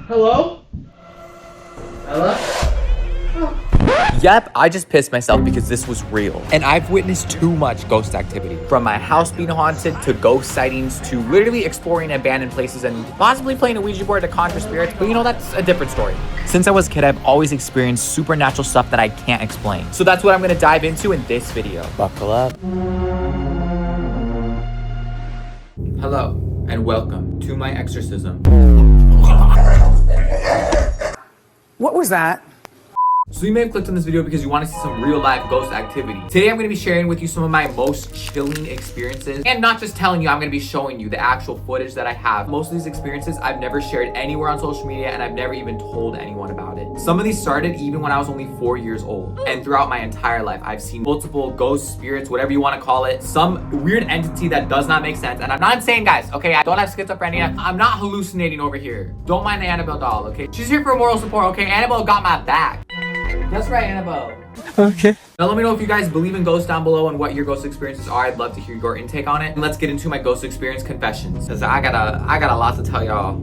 Hello? Hello? Yep, I just pissed myself because this was real. And I've witnessed too much ghost activity. From my house being haunted, to ghost sightings, to literally exploring abandoned places and possibly playing a Ouija board to conjure spirits. But you know, that's a different story. Since I was a kid, I've always experienced supernatural stuff that I can't explain. So that's what I'm gonna dive into in this video. Buckle up. Hello, and welcome to my exorcism. What was that? So you may have clicked on this video because you want to see some real life ghost activity. Today I'm going to be sharing with you some of my most chilling experiences, and not just telling you, I'm going to be showing you the actual footage that I have. Most of these experiences I've never shared anywhere on social media, and I've never even told anyone about it. Some of these started even when I was only 4 years old, and throughout my entire life I've seen multiple ghosts, spirits, whatever you want to call it, some weird entity that does not make sense. And I'm not insane, guys, okay? I don't have schizophrenia. I'm not hallucinating over here. Don't mind the Annabelle doll, okay? She's here for moral support, okay? Annabelle got my back. That's right, Annabelle. Okay. Now let me know if you guys believe in ghosts down below and what your ghost experiences are. I'd love to hear your intake on it. And let's get into my ghost experience confessions, because I got a lot to tell y'all.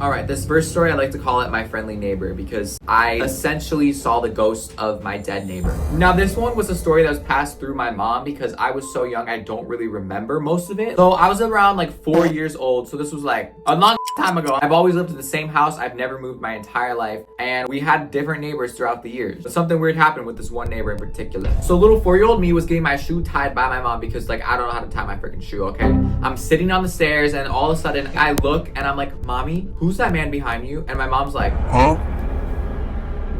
Alright, this first story, I like to call it my friendly neighbor, because I essentially saw the ghost of my dead neighbor. Now this one was a story that was passed through my mom because I was so young I don't really remember most of it. So I was around like 4 years old, so this was like a long time ago. I've always lived in the same house. I've never moved my entire life, and we had different neighbors throughout the years. But something weird happened with this one neighbor in particular. So little 4-year-old me was getting my shoe tied by my mom because like I don't know how to tie my freaking shoe, okay? I'm sitting on the stairs and all of a sudden I look and I'm like, Mommy, who's that man behind you? And my mom's like, huh?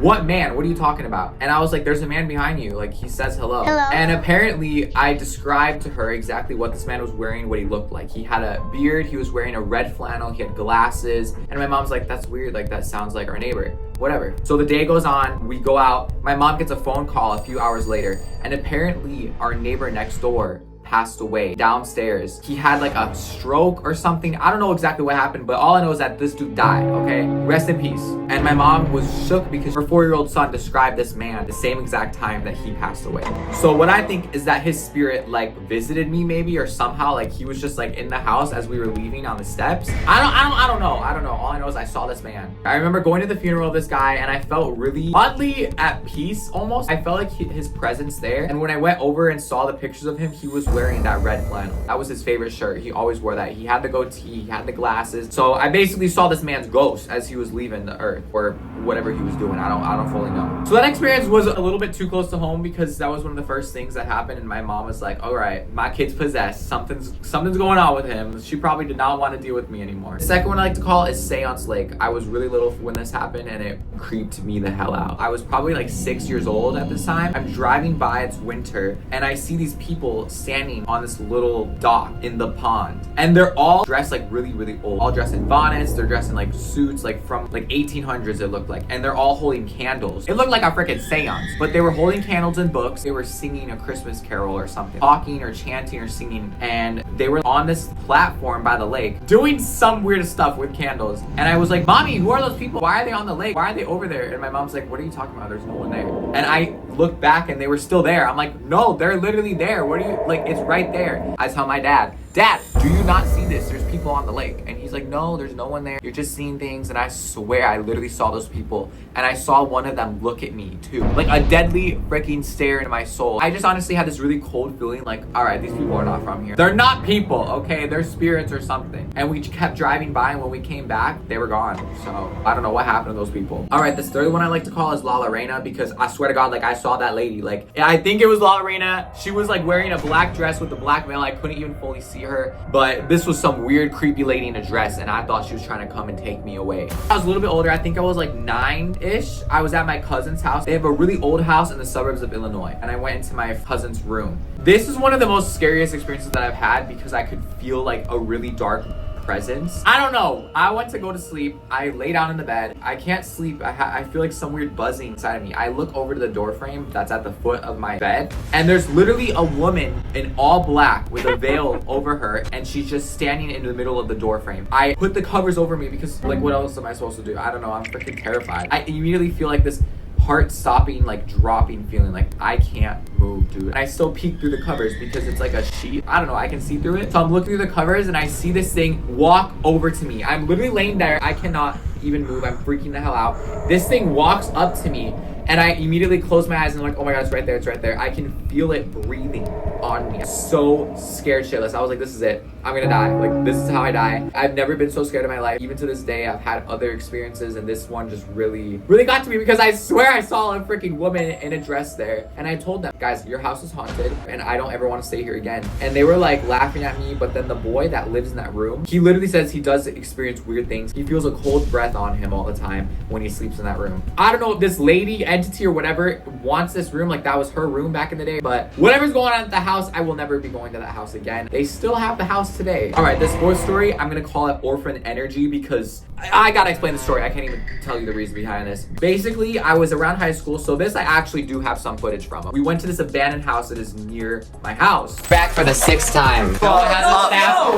What man? What are you talking about? And I was like, there's a man behind you. Like, he says hello. Hello. And apparently I described to her exactly what this man was wearing, what he looked like. He had a beard, he was wearing a red flannel, he had glasses. And my mom's like, that's weird, like that sounds like our neighbor. Whatever. So the day goes on, we go out. My mom gets a phone call a few hours later, and apparently our neighbor next door passed away downstairs. He had like a stroke or something. I don't know exactly what happened, but all I know is that this dude died, okay? Rest in peace. And my mom was shook because her 4-year-old son described this man the same exact time that he passed away. So what I think is that his spirit like visited me maybe, or somehow like he was just like in the house as we were leaving on the steps. I don't know. All I know is I saw this man. I remember going to the funeral of this guy and I felt really oddly at peace almost. I felt like his presence there. And when I went over and saw the pictures of him, he was wearing that red flannel. That was his favorite shirt. He always wore that. He had the goatee, he had the glasses. So I basically saw this man's ghost as he was leaving the earth, or whatever he was doing. I don't fully know. So that experience was a little bit too close to home because that was one of the first things that happened, and my mom was like, all right, my kid's possessed. Something's going on with him. She probably did not want to deal with me anymore. The second one I like to call is Seance Lake. I was really little when this happened and it creeped me the hell out. I was probably like 6 years old at this time. I'm driving by, it's winter, and I see these people standing on this little dock in the pond, and they're all dressed like really old, all dressed in bonnets. They're dressed in like suits like from like 1800s it looked like, and they're all holding candles. It looked like a freaking seance, but they were holding candles and books. They were singing a Christmas carol or something, talking or chanting or singing, and they were on this platform by the lake doing some weird stuff with candles. And I was like, Mommy, who are those people? Why are they on the lake? Why are they over there? And my mom's like, what are you talking about? There's no one there. And I looked back and they were still there. I'm like, no, they're literally there. What are you, like, it's right there. I tell my dad, do you not see this? There's people on the lake. And he's like, no, there's no one there. You're just seeing things. And I swear I literally saw those people, and I saw one of them look at me too, like a deadly freaking stare into my soul. I just honestly had this really cold feeling like, all right, these people are not from here. They're not people, okay? They're spirits or something. And we kept driving by, and when we came back, they were gone. So I don't know what happened to those people. All right, this third one I like to call is La Lorena, because I swear to God, like I saw that lady. Like, I think it was La Lorena. She was like wearing a black dress with a black veil. I couldn't even fully see her, but this was some weird creepy lady in a dress, and I thought she was trying to come and take me away. I was a little bit older. I think I was like 9-ish. I was at my cousin's house. They have a really old house in the suburbs of Illinois, and I went into my cousin's room. This is one of the most scariest experiences that I've had because I could feel like a really dark presence. I don't know. I went to go to sleep. I lay down in the bed. I can't sleep. I feel like some weird buzzing inside of me. I look over to the door frame that's at the foot of my bed, and there's literally a woman in all black with a veil over her, and she's just standing in the middle of the door frame. I put the covers over me because like what else am I supposed to do? I don't know. I'm freaking terrified. I immediately feel like this heart-stopping, like dropping feeling, like I can't move, dude. And I still peek through the covers because it's like a sheet. I don't know, I can see through it. So I'm looking through the covers and I see this thing walk over to me. I'm literally laying there. I cannot even move. I'm freaking the hell out. This thing walks up to me and I immediately close my eyes and I'm like, oh my God, it's right there, it's right there. I can feel it breathing on me. So scared shitless. I was like, this is it. I'm gonna die. Like, this is how I die. I've never been so scared in my life. Even to this day, I've had other experiences and this one just really got to me because I swear I saw a freaking woman in a dress there. And I told them, guys, your house is haunted and I don't ever want to stay here again. And they were like laughing at me, but then the boy that lives in that room, he literally says he does experience weird things. He feels a cold breath on him all the time when he sleeps in that room. I don't know if this lady, entity or whatever wants this room, like that was her room back in the day, but whatever's going on at the house, I will never be going to that house again. They still have the house today. All right, this fourth story, I'm gonna call it orphan energy because I gotta explain the story. I can't even tell you the reason behind this. Basically, I was around high school, so this I actually do have some footage from. We went to this abandoned house that is near my house. Back for the 6th time.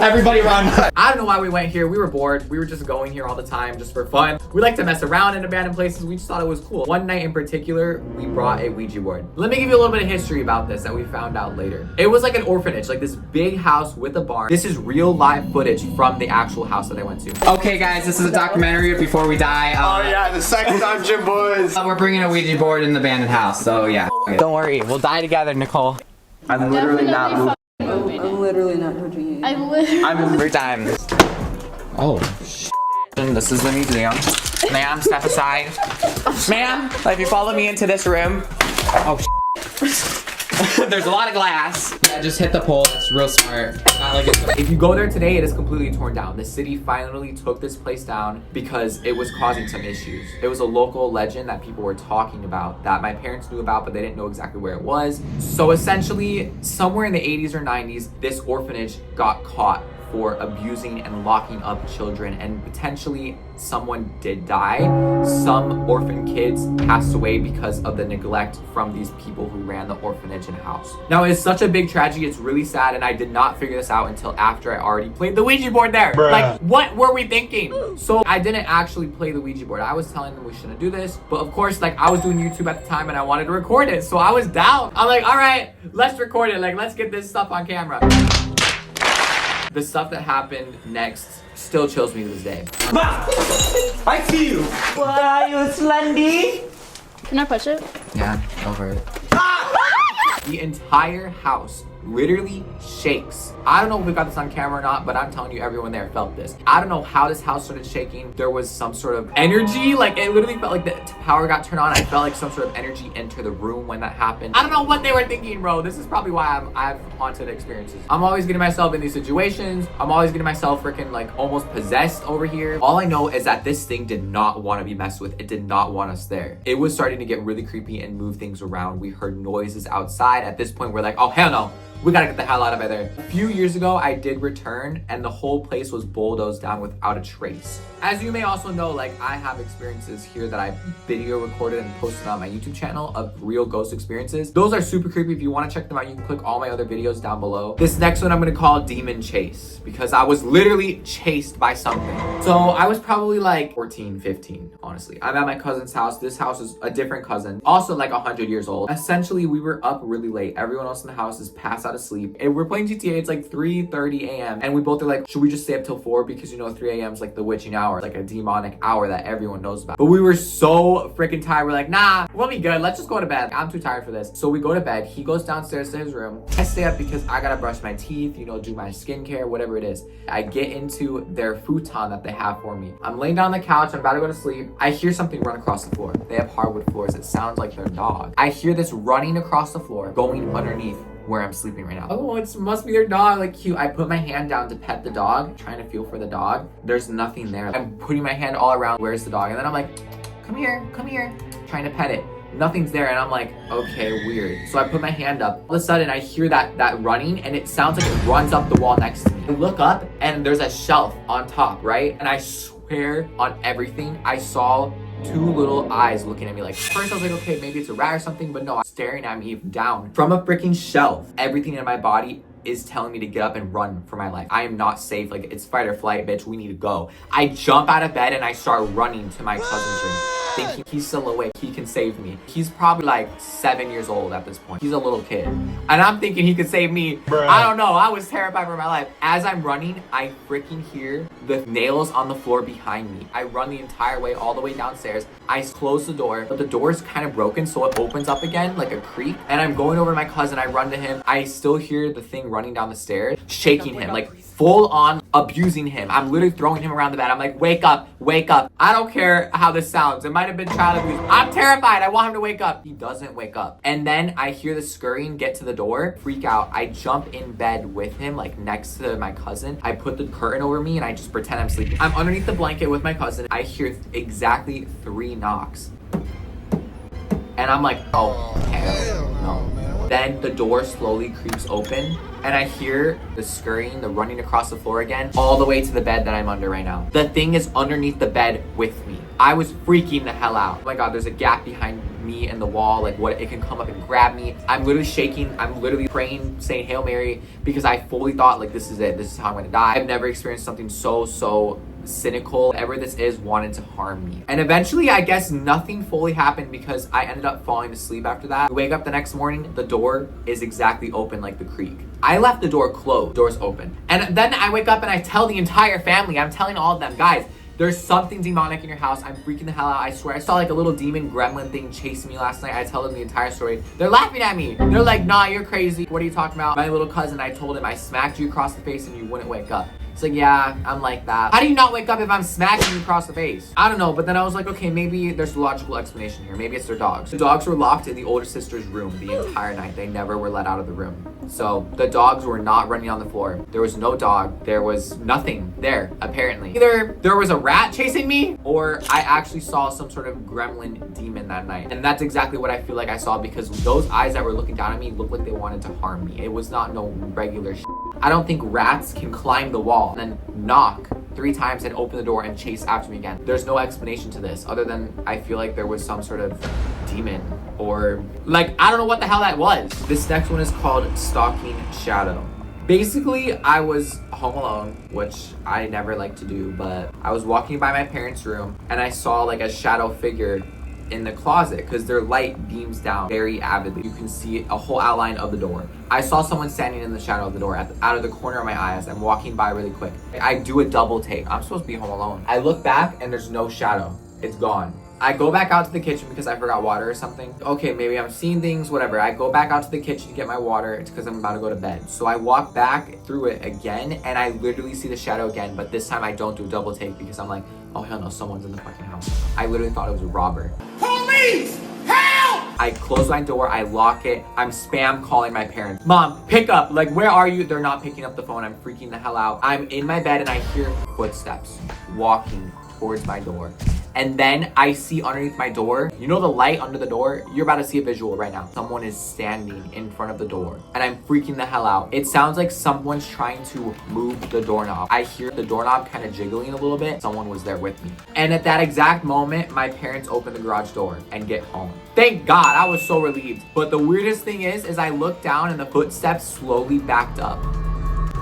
Everybody run. I don't know why we went here. We were bored. We were just going here all the time just for fun. We like to mess around in abandoned places. We just thought it was cool. One night in particular, we brought a Ouija board. Let me give you a little bit of history about this that we found out later. It was like an orphanage, like this big house with a barn. This is real live footage from the actual house that I went to. Okay, guys, this is a documentary before we die. Oh yeah, the second dungeon, boys. We're bringing a Ouija board in the abandoned house, so yeah. Don't worry, we'll die together, Nicole. I'm literally not I'm literally not judging you. I'm every time. Oh, this is the museum. Ma'am, step aside. Ma'am, if you follow me into this room. Oh, there's a lot of glass. I just hit the pole. It's real smart. Not like it's. If you go there today, it is completely torn down. The city finally took this place down because it was causing some issues. It was a local legend that people were talking about that my parents knew about, but they didn't know exactly where it was. So essentially, somewhere in the 80s or 90s, this orphanage got caught for abusing and locking up children, and potentially someone did die. Some orphan kids passed away because of the neglect from these people who ran the orphanage and house. Now, it's such a big tragedy, it's really sad, and I did not figure this out until after I already played the Ouija board there. Bruh. Like, what were we thinking? So I didn't actually play the Ouija board. I was telling them we shouldn't do this, but of course, like, I was doing YouTube at the time and I wanted to record it, so I was down. I'm like, all right, let's record it. Like, let's get this stuff on camera. The stuff that happened next still chills me to this day. I see you. Why you slendy? Can I push it? Yeah, over it. The entire house literally shakes. I don't know if we got this on camera or not, but I'm telling you, everyone there felt this. I don't know how this house started shaking. There was some sort of energy, like it literally felt like the power got turned on. I felt like some sort of energy enter the room when that happened. I don't know what they were thinking, bro. This is probably why I have haunted experiences. I'm always getting myself in these situations. I'm always getting myself freaking like almost possessed over here. All I know is that this thing did not want to be messed with. It did not want us there. It was starting to get really creepy and move things around. We heard noises outside. At this point, we're like, oh, hell no. We gotta get the hell out of there. A few years ago, I did return and the whole place was bulldozed down without a trace. As you may also know, like I have experiences here that I video recorded and posted on my YouTube channel of real ghost experiences. Those are super creepy. If you wanna check them out, you can click all my other videos down below. This next one I'm gonna call Demon Chase because I was literally chased by something. So I was probably like 14, 15, honestly. I'm at my cousin's house. This house is a different cousin, also like 100 years old. Essentially, we were up really late. Everyone else in the house is passed out of sleep. And we're playing GTA. It's like 3:30 a.m. And we both are like, should we just stay up till 4? Because you know 3 a.m. is like the witching hour, like a demonic hour that everyone knows about. But we were so freaking tired. We're like, nah, we'll be good. Let's just go to bed. I'm too tired for this. So we go to bed. He goes downstairs to his room. I stay up because I gotta brush my teeth, you know, do my skincare, whatever it is. I get into their futon that they have for me. I'm laying down on the couch. I'm about to go to sleep. I hear something run across the floor. They have hardwood floors. It sounds like their dog. I hear this running across the floor, going underneath where I'm sleeping right now. Oh, it must be their dog, like cute. I put my hand down to pet the dog, trying to feel for the dog. There's nothing there. I'm putting my hand all around, where's the dog? And then I'm like, come here, trying to pet it. Nothing's there, and I'm like, okay, weird. So I put my hand up. All of a sudden, I hear that running, and it sounds like it runs up the wall next to me. I look up, and there's a shelf on top, right? And I swear on everything, I saw two little eyes looking at me. Like, first I was like, okay, maybe it's a rat or something, but no, staring at me down from a freaking shelf. Everything in my body is telling me to get up and run for my life. I am not safe. Like, it's fight or flight, bitch. We need to go. I jump out of bed and I start running to my cousin's room. thinking he's still awake, he can save me. He's probably like 7 years old at this point. He's a little kid. And I'm thinking he could save me. I don't know. I was terrified for my life. As I'm running, I freaking hear the nails on the floor behind me. I run the entire way, all the way downstairs. I close the door, but the door is kind of broken, so it opens up again like a creak. And I'm going over to my cousin. I run to him. I still hear the thing running down the stairs, shaking him, like full on abusing him. I'm literally throwing him around the bed. I'm like, wake up, wake up. I don't care how this sounds. It might have been child abuse. I'm terrified. I want him to wake up. He doesn't wake up. And then I hear the scurrying get to the door, freak out. I jump in bed with him, like next to my cousin. I put the curtain over me and I just pretend I'm sleeping. I'm underneath the blanket with my cousin. I hear exactly 3 knocks. And I'm like, oh, hell no. Then the door slowly creeps open and I hear the scurrying, the running across the floor again, all the way to the bed that I'm under right now. The thing is underneath the bed with me. I was freaking the hell out. Oh my God, there's a gap behind me and the wall, like what, it can come up and grab me. I'm literally shaking. I'm literally praying, saying Hail Mary, because I fully thought like, this is it. This is how I'm gonna die. I've never experienced something so cynical. Whatever this is wanted to harm me. And eventually, I guess nothing fully happened because I ended up falling asleep after that. I wake up the next morning, the door is exactly open like the creek. I left the door closed, door's open. And then I wake up and I tell the entire family, I'm telling all of them, guys, there's something demonic in your house. I'm freaking the hell out. I swear. I saw like a little demon gremlin thing chasing me last night. I tell them the entire story. They're laughing at me. They're like, nah, you're crazy. What are you talking about? My little cousin, I told him I smacked you across the face and you wouldn't wake up. It's like, yeah, I'm like that. How do you not wake up if I'm smacking you across the face? I don't know, but then I was like, okay, maybe there's a logical explanation here. Maybe it's their dogs. The dogs were locked in the older sister's room the entire night. They never were let out of the room. So the dogs were not running on the floor. There was no dog. There was nothing there, apparently. Either there was a rat chasing me or I actually saw some sort of gremlin demon that night. And that's exactly what I feel like I saw because those eyes that were looking down at me looked like they wanted to harm me. It was not no regular shit. I don't think rats can climb the wall and then knock 3 times and open the door and chase after me again. There's no explanation to this other than I feel like there was some sort of demon or like, I don't know what the hell that was. This next one is called Stalking Shadow. Basically, I was home alone, which I never like to do, but I was walking by my parents' room and I saw like a shadow figure in the closet because their light beams down very avidly. You can see a whole outline of the door. I saw someone standing in the shadow of the door out of the corner of my eye as I'm walking by really quick. I do a double take. I'm supposed to be home alone. I look back and there's no shadow. It's gone. I go back out to the kitchen because I forgot water or something. Okay, maybe I'm seeing things, whatever. I go back out to the kitchen to get my water. It's because I'm about to go to bed. So I walk back through it again and I literally see the shadow again, but this time I don't do a double take because I'm like, oh hell no, someone's in the fucking house. I literally thought it was a robber. Police! Help! I close my door, I lock it. I'm spam calling my parents. Mom, pick up. Like, where are you? They're not picking up the phone. I'm freaking the hell out. I'm in my bed and I hear footsteps walking towards my door. And then I see underneath my door, you know the light under the door? You're about to see a visual right now. Someone is standing in front of the door and I'm freaking the hell out. It sounds like someone's trying to move the doorknob. I hear the doorknob kind of jiggling a little bit. Someone was there with me. And at that exact moment, my parents open the garage door and get home. Thank God, I was so relieved. But the weirdest thing is I looked down and the footsteps slowly backed up.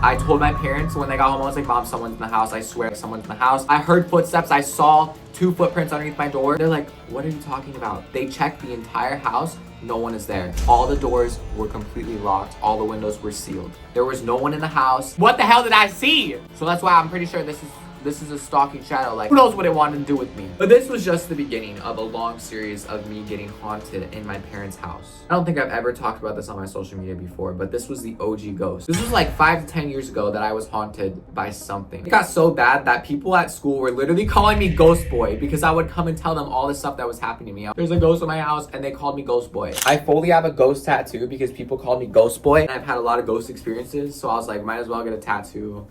I told my parents when they got home, I was like, Mom, someone's in the house. I swear someone's in the house. I heard footsteps. I saw 2 footprints underneath my door. They're like, what are you talking about? They checked the entire house. No one is there. All the doors were completely locked. All the windows were sealed. There was no one in the house. What the hell did I see? So that's why I'm pretty sure this is a stalking shadow. Like, who knows what it wanted to do with me? But this was just the beginning of a long series of me getting haunted in my parents' house. I don't think I've ever talked about this on my social media before, but this was the OG ghost. This was like 5 to 10 years ago that I was haunted by something. It got so bad that people at school were literally calling me Ghost Boy because I would come and tell them all the stuff that was happening to me. There's a ghost in my house and they called me Ghost Boy. I fully have a ghost tattoo because people called me Ghost Boy and I've had a lot of ghost experiences, so I was like, might as well get a tattoo.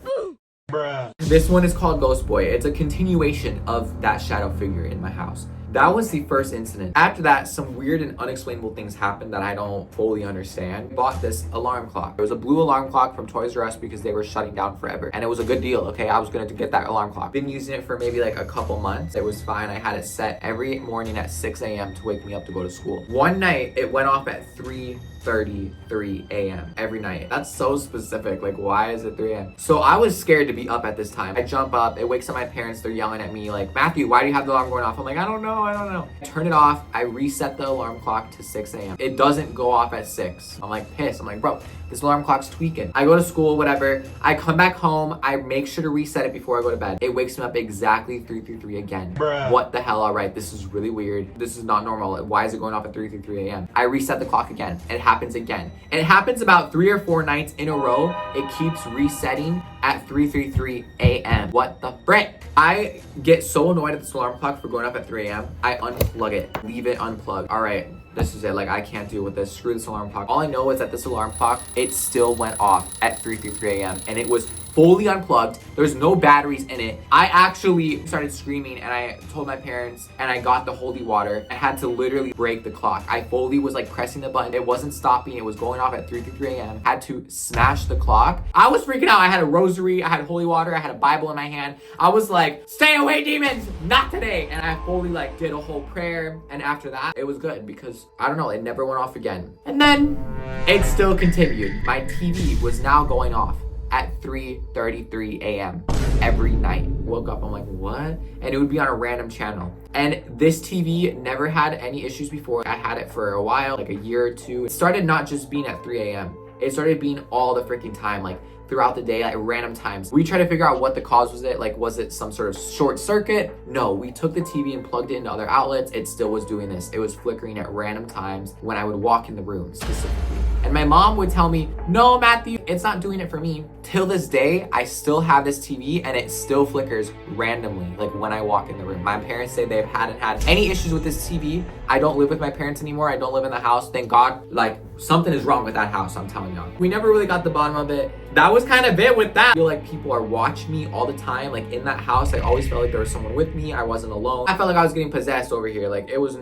This one is called Ghost Boy. It's a continuation of that shadow figure in my house. That was the first incident. After that, some weird and unexplainable things happened that I don't fully understand. I bought this alarm clock. It was a blue alarm clock from Toys R Us because they were shutting down forever. And it was a good deal, okay? I was gonna get that alarm clock. Been using it for maybe like a couple months. It was fine. I had it set every morning at 6 a.m. to wake me up to go to school. One night, it went off at 3 3:33 a.m. every night. That's so specific. Like, why is it 3 a.m.? So I was scared to be up at this time. I jump up, it wakes up my parents, they're yelling at me like, Matthew, why do you have the alarm going off? I'm like, I don't know. I turn it off, I reset the alarm clock to 6 a.m. It doesn't go off at 6. I'm like pissed. I'm like, bro, this alarm clock's tweaking. I go to school, whatever. I come back home, I make sure to reset it before I go to bed. It wakes me up exactly 3:33 again. Bruh. What the hell? All right, this is really weird. This is not normal. Why is it going off at 3:33 a.m.? I reset the clock again. It happens again. It happens about 3 or 4 nights in a row. It keeps resetting at 3:33 a.m. What the frick? I get so annoyed at this alarm clock for going off at 3 a.m. I unplug it, leave it unplugged. All right, this is it. Like, I can't deal with this. Screw this alarm clock. All I know is that this alarm clock, it still went off at 3:33 a.m. and it was fully unplugged. There's no batteries in it. I actually started screaming and I told my parents and I got the holy water. I had to literally break the clock. I fully was like pressing the button. It wasn't stopping. It was going off at 3:33 a.m. Had to smash the clock. I was freaking out. I had a rosary. I had holy water. I had a Bible in my hand. I was like, stay away, demons, not today. And I fully like did a whole prayer. And after that, it was good because I don't know, it never went off again. And then it still continued. My TV was now going off at 3:33 a.m. every night. Woke up, I'm like, what? And it would be on a random channel. And this TV never had any issues before. I had it for a while, like a year or two. It started not just being at 3 a.m. It started being all the freaking time, like throughout the day, like random times. We tried to figure out what the cause was. Was it some sort of short circuit? No, we took the TV and plugged it into other outlets. It still was doing this. It was flickering at random times when I would walk in the room specifically. And my mom would tell me, no, Matthew, it's not doing it for me. Till this day, I still have this TV and it still flickers randomly, like when I walk in the room. My parents say they hadn't had any issues with this TV. I don't live with my parents anymore. I don't live in the house. Thank God. Like, something is wrong with that house, I'm telling y'all. We never really got the bottom of it. That was kind of it with that. I feel like people are watching me all the time. Like in that house, I always felt like there was someone with me. I wasn't alone. I felt like I was getting possessed over here. Like it's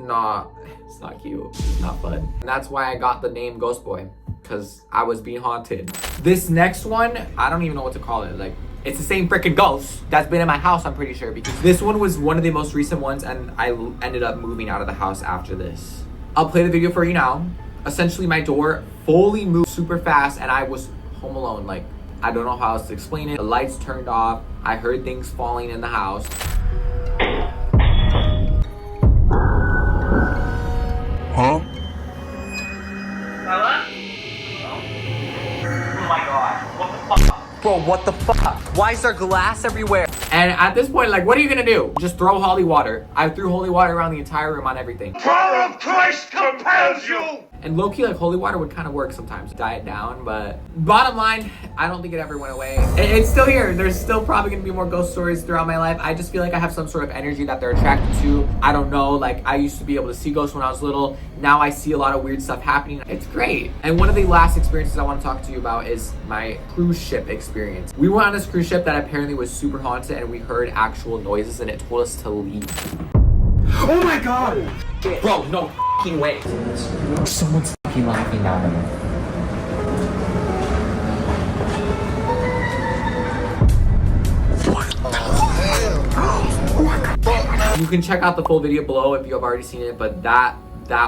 not cute. It's not fun. And that's why I got the name Ghost Boy, because I was being haunted. This next one, I don't even know what to call it. Like, it's the same freaking ghost that's been in my house, I'm pretty sure, because this one was one of the most recent ones and I ended up moving out of the house after this. I'll play the video for you now. Essentially, my door fully moved super fast and I was home alone. Like, I don't know how else to explain it. The lights turned off. I heard things falling in the house. Huh? Ella? Oh my god, what the fuck? Bro, what the fuck? Why is there glass everywhere? And at this point, like, what are you gonna do? Just throw holy water. I threw holy water around the entire room on everything. Power of Christ compels you! And low-key, like, holy water would kind of work sometimes. Diet down, but bottom line, I don't think it ever went away. It's still here. There's still probably gonna be more ghost stories throughout my life. I just feel like I have some sort of energy that they're attracted to. I don't know, like, I used to be able to see ghosts when I was little. Now I see a lot of weird stuff happening. It's great. And one of the last experiences I want to talk to you about is my cruise ship experience. We went on this cruise ship that apparently was super haunted and we heard actual noises and it told us to leave. Oh my god! Bro, no fucking way. Someone's fucking laughing down there. You can check out the full video below if you have already seen it, but that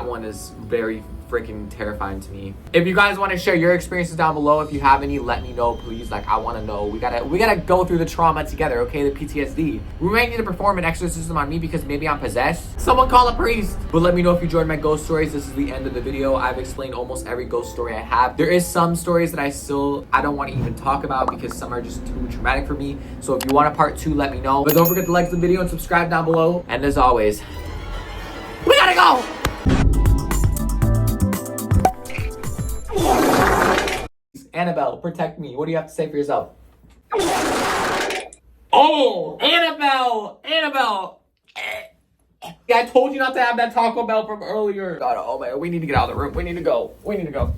one is very freaking terrifying to me. If you guys want to share your experiences down below, if you have any, let me know, please. Like, I want to know. We gotta go through the trauma together, okay? The PTSD. We might need to perform an exorcism on me because maybe I'm possessed. Someone call a priest. But let me know if you enjoyed my ghost stories. This is the end of the video. I've explained almost every ghost story I have. There is some stories that I don't want to even talk about because some are just too traumatic for me. So if you want a part 2, let me know. But don't forget to like the video and subscribe down below. And as always, we gotta go! Annabelle, protect me. What do you have to say for yourself? Oh, Annabelle! Annabelle! I told you not to have that Taco Bell from earlier. God, oh man, we need to get out of the room. We need to go.